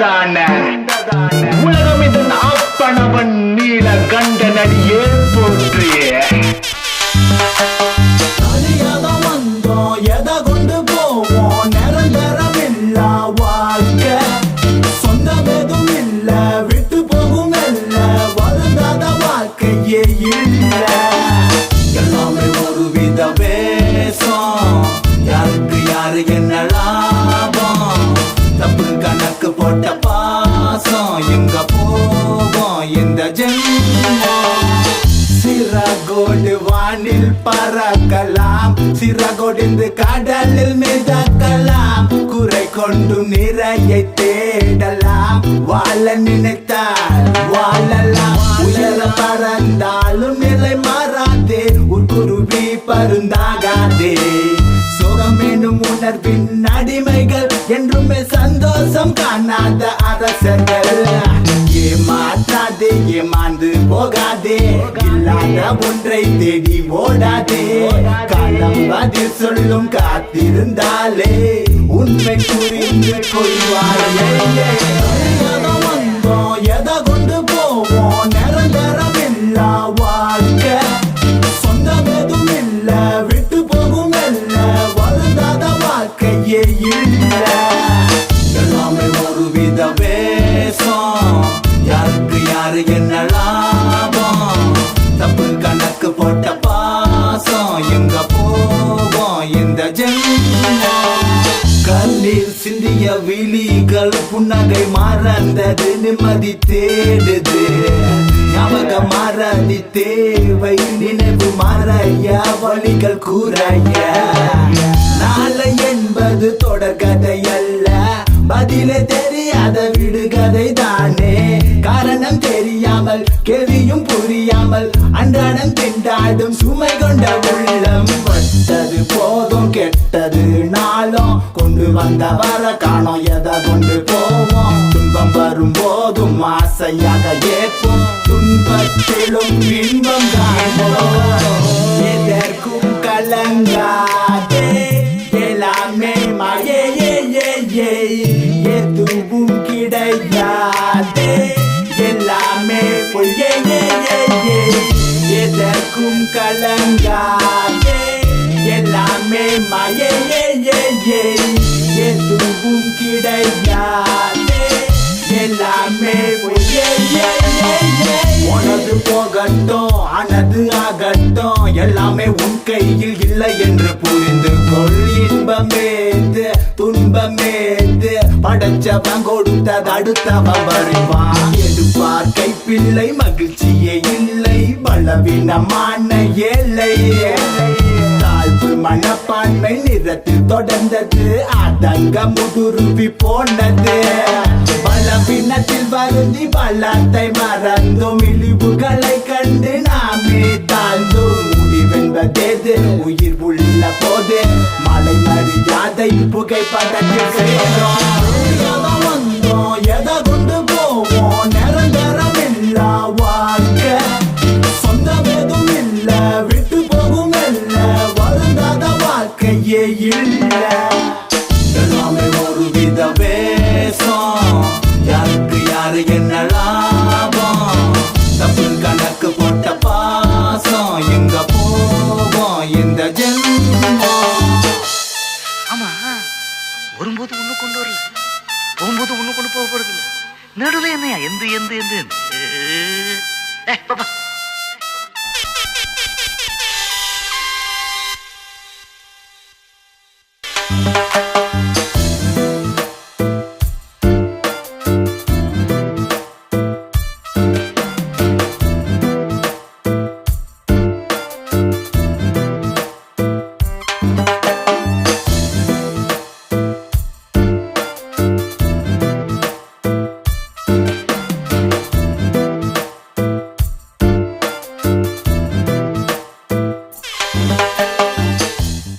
கண்டதான உலகம் இதன் அப்பனவன் நீல கண்ட நடியே போற்றியே. தனியாதான் வந்தோம், எதை கொண்டு போவோம், நிரந்தரம் இல்ல வாழ்க்கை, சொந்தம் எதுவும் இல்ல, விட்டு போகும் இல்ல, வருந்தாத வாழ்க்கையே இல்ல. எல்லாமே ஒரு வித வேஷம், யாருக்கு யாரு என்ன லாபம், தப்பு கணக்கு போட்ட பாசம், எங்க போவோம் இந்த ஜென்மம். சிறகோடு வானில் பறக்கலாம், சிறகோடு கடலில் மிதக்கலாம், குறை கொண்டு நிறையை தேடலாம், வாழ நினைத்தால் வாழலாம். உயர பறந்தாலும் நிலை மாறாதே, உட்குருவி பருந்தாகாதே. சோகம் எனும் உணர்வின் அடிமைகள், என்றுமே சந்தோஷம் காணாத அரசர்கள். ஏமாற்றாதே, ஏமாந்து போகாதே, இல்லாத ஒன்றை தேடி ஓடாதே. காலம் பதில் சொல்லும், காத்திருந்தாலே உண்மை புரிந்து கொள்வாயே. வந்தோம், எதை கொண்டு போவோம், நிரந்தரம் இல்ல வாழ்க்கை, சொந்தம் எதுவும் இல்ல, விட்டு போகும் இல்ல, வருந்தாத வாழ்க்கையே இல்ல. எல்லாமே ஒரு வித வேஷம், யாருக்கு யாரு என்ன லாபம், தப்பு கணக்கு போட்ட பாசம், எங்க போவோம் இந்த ஜென்மம். கண்ணீர் சிந்திய விழிகள் புன்னகை மறந்தது, நிம்மதி தேடுது, ஞாபகம் மறதி தேவை, நினைவு மறைய வழிகள் கூறைய. நாளை என்பது தொடர்கதை அல்ல, பதிலே தெரியாத விடுகதை தானே. காரணம் தெரியாமல், கேள்வியும் புரியாமல், அன்றாடம் திண்டாடும் சுமை கொண்ட உள்ளம். பட்டது போதும், கெட்டது நாளும், கொண்டு வந்த வர காணோம், எதை கொண்டு போவோம். துன்பம் வரும் போதும் ஆசையாக ஏற்போம், துன்பத்திலும் இன்பம் காண்போம். எதற்கும் கலங்காதே, எல்லாமே மாயே, எதுவும் கிடையாதே, எல்லாமே பொய்யே. எதற்கும் கலங்காதே, எல்லாமே மாயே, எதுவும் கிடையாதே, எல்லாமே பொய்யே. உனது போகட்டும், ஆனது ஆகட்டும், எல்லாமே உன் கையில் இல்லை என்று புரிந்து கொள். இன்பமேது துன்பமேது, படைச்சவன் கொடுத்தது அடுத்தவன் வருவான். எடுப்பார் கைப்பிள்ளை, மகிழ்ச்சியே இல்லை, பலவீனமான ஏழை. தாழ்வு மனப்பான்மை நிறத்தில் தொடர்ந்தது, ஆதங்க முதுருவி போனது. பலவீனத்தில் வருந்தி பலத்தை மறந்தோம், இழிவுகளை கண்டு நாமே தாழ்ந்தோம். முடிவென்பதேது உயிர் உள்ள போது, மலை மரியாதை புகைப்படத்தில் சேர்ந்தோம். வந்தோம், எதை கொண்டு போவோம், நிரந்தரம் இல்ல வாழ்க்கை, சொந்தம் எதுவும் இல்ல, விட்டு போகும் இல்ல, வருந்தாத வாழ்க்கையே இல்ல. எல்லாமே ஒரு வித வேஷம், யாருக்கு யாரு என்ன லாபம், தப்பு கணக்கு போட்ட பாசம், எங்க போவோம் இந்த ஜென்மம். ஆமா, வரும்போது ஒண்ணு கொண்டு வரல, போகும்போது ஒண்ணு கொண்டு போக போறது இல்ல, நடுவில் என்னையா எந்த எந்த எந்த பாப்பா.